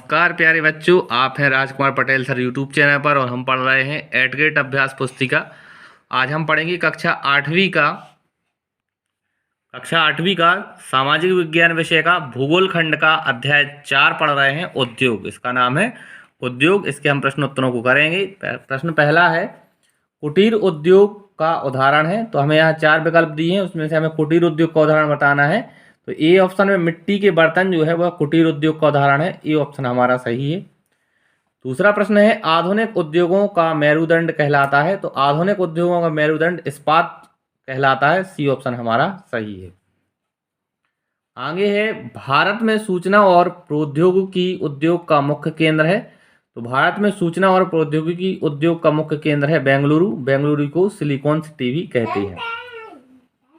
नमस्कार प्यारे बच्चों, आप हैं Rajkumar Patel sir YouTube channel पर और हम पढ़ रहे हैं एडग्रेड अभ्यास पुस्तिका। आज हम पढ़ेंगे कक्षा आठवीं का सामाजिक विज्ञान विषय का भूगोल खंड का अध्याय 4 पढ़ रहे हैं उद्योग। इसका नाम है उद्योग। इसके हम प्रश्नोत्तरों को करेंगे। प्रश्न पहला है, कुटीर उद्योग का उदाहरण है। तो हमें यहाँ 4 विकल्प दिए हैं, उसमें से हमें कुटीर उद्योग का उदाहरण बताना है। तो ए ऑप्शन में मिट्टी के बर्तन जो है वह कुटीर उद्योग का उदाहरण है। ए ऑप्शन हमारा सही है। दूसरा प्रश्न है, आधुनिक उद्योगों का मेरुदंड कहलाता है। तो आधुनिक उद्योगों का मेरुदंड इस्पात कहलाता है। सी ऑप्शन हमारा सही है। आगे है, भारत में सूचना और प्रौद्योगिकी उद्योग का मुख्य केंद्र है। तो भारत में सूचना और प्रौद्योगिकी उद्योग का मुख्य केंद्र है बेंगलुरु। बेंगलुरु को सिलिकॉन सिटी भी कहते हैं।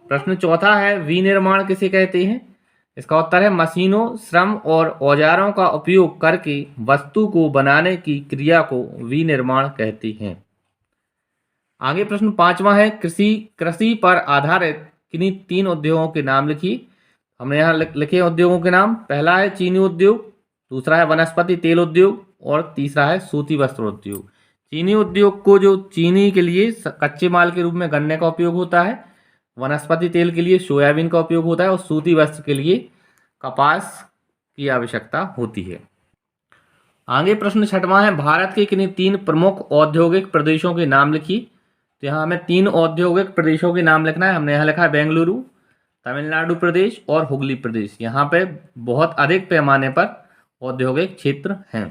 प्रश्न चौथा है, विनिर्माण किसे कहते हैं। इसका उत्तर है मशीनों, श्रम और औजारों का उपयोग करके वस्तु को बनाने की क्रिया को विनिर्माण कहते हैं। आगे प्रश्न पांचवा है, कृषि पर आधारित किन्हीं 3 उद्योगों के नाम लिखिए। हमने यहाँ लिखे उद्योगों के नाम। पहला है चीनी उद्योग, दूसरा है वनस्पति तेल उद्योग और तीसरा है सूती वस्त्र उद्योग। चीनी उद्योग को जो चीनी के लिए कच्चे माल के रूप में गन्ने का उपयोग होता है, वनस्पति तेल के लिए सोयाबीन का उपयोग होता है और सूती वस्त्र के लिए कपास की आवश्यकता होती है। आगे प्रश्न छठवां है, भारत के किन्हीं 3 प्रमुख औद्योगिक प्रदेशों के नाम लिखिए। तो यहाँ हमें 3 औद्योगिक प्रदेशों के नाम लिखना है। हमने यहाँ लिखा है बेंगलुरु, तमिलनाडु प्रदेश और हुगली प्रदेश। यहाँ पे बहुत अधिक पैमाने पर औद्योगिक क्षेत्र हैं।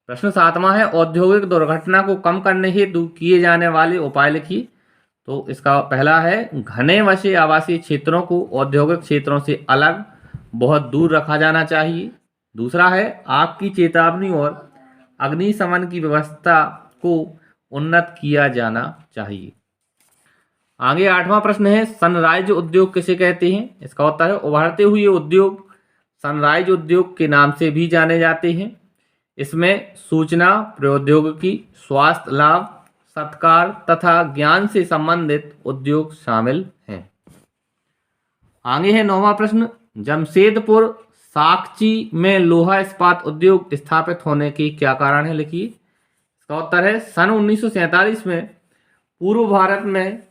प्रश्न 7वां है, औद्योगिक दुर्घटना को कम करने हेतु किए जाने वाले उपाय लिखिए। तो इसका पहला है, घने वसे आवासीय क्षेत्रों को औद्योगिक क्षेत्रों से अलग बहुत दूर रखा जाना चाहिए। दूसरा है, आग की चेतावनी और अग्निशमन की व्यवस्था को उन्नत किया जाना चाहिए। आगे 8वां प्रश्न है, सनराइज उद्योग किसे कहते हैं। इसका उत्तर है, उभरते हुए उद्योग सनराइज उद्योग के नाम से भी जाने जाते हैं। इसमें सूचना प्रौद्योगिकी, स्वास्थ्य लाभ, सत्कार तथा ज्ञान से संबंधित उद्योग शामिल हैं। आगे है 9वां प्रश्न, जमशेदपुर साकची में लोहा इस्पात उद्योग स्थापित होने के क्या कारण है लिखिए। इसका उत्तर है, सन 1947 में पूर्व भारत में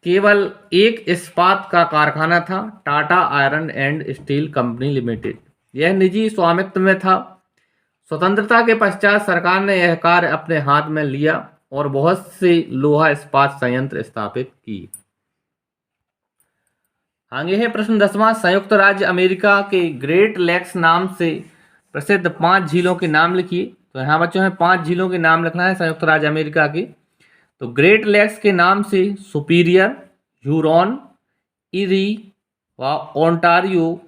केवल एक इस्पात का कारखाना था, Tata iron and steel company limited. यह निजी स्वामित्व में था। स्वतंत्रता के पश्चात सरकार ने यह कार्य अपने हाथ में लिया और बहुत से लोहा इस्पात संयंत्र स्थापित किए। आगे है प्रश्न 10वां, संयुक्त राज्य अमेरिका के ग्रेट लेक्स नाम से प्रसिद्ध 5 झीलों के नाम लिखिए। तो यहाँ बच्चों हैं 5 झीलों के नाम लिखना है संयुक्त राज्य अमेरिका के। तो ग्रेट लेक्स के नाम से सुपीरियर, ह्यूरॉन, इरी व ओंटारियो,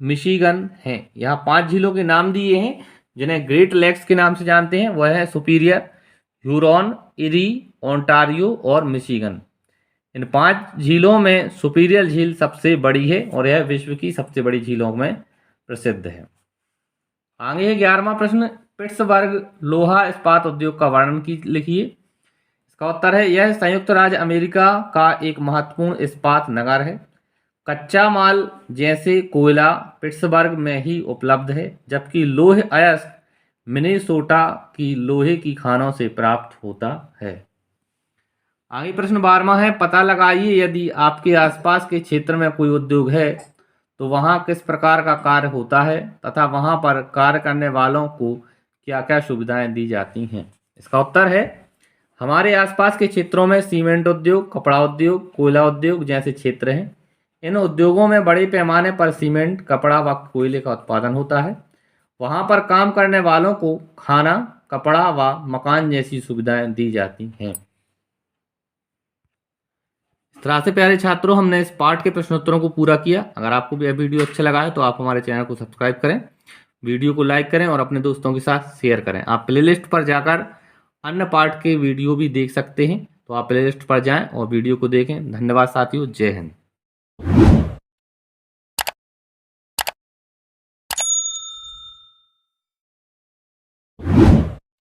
मिशिगन हैं। यहाँ 5 झीलों के नाम दिए हैं जिन्हें ग्रेट लेक्स के नाम से जानते हैं। वह है सुपीरियर, ह्यूरॉन, इरी, ओंटारियो और मिशिगन। इन 5 झीलों में सुपीरियर झील सबसे बड़ी है और यह विश्व की सबसे बड़ी झीलों में प्रसिद्ध है। आगे है 11वां प्रश्न, पिट्सबर्ग लोहा इस्पात उद्योग का वर्णन लिखिए। इसका उत्तर है, यह संयुक्त राज्य अमेरिका का एक महत्वपूर्ण इस्पात नगर है। कच्चा माल जैसे कोयला पिट्सबर्ग में ही उपलब्ध है, जबकि लौह अयस्क मिनेसोटा की लोहे की खानों से प्राप्त होता है। आगे प्रश्न 12वां है, पता लगाइए यदि आपके आसपास के क्षेत्र में कोई उद्योग है तो वहां किस प्रकार का कार्य होता है तथा वहां पर कार्य करने वालों को क्या क्या सुविधाएं दी जाती हैं। इसका उत्तर है, हमारे आसपास के क्षेत्रों में सीमेंट उद्योग, कपड़ा उद्योग, कोयला उद्योग जैसे क्षेत्र हैं। इन उद्योगों में बड़े पैमाने पर सीमेंट, कपड़ा व कोयले का उत्पादन होता है। वहां पर काम करने वालों को खाना, कपड़ा व मकान जैसी सुविधाएं दी जाती हैं। इस तरह से प्यारे छात्रों, हमने इस पाठ के प्रश्नोत्तरों को पूरा किया। अगर आपको भी यह वीडियो अच्छा लगा है तो आप हमारे चैनल को सब्सक्राइब करें, वीडियो को लाइक करें और अपने दोस्तों के साथ शेयर करें। आप प्लेलिस्ट पर जाकर अन्य पाठ के वीडियो भी देख सकते हैं, तो आप प्लेलिस्ट पर जाएं और वीडियो को देखें। धन्यवाद साथियों, जय हिंद।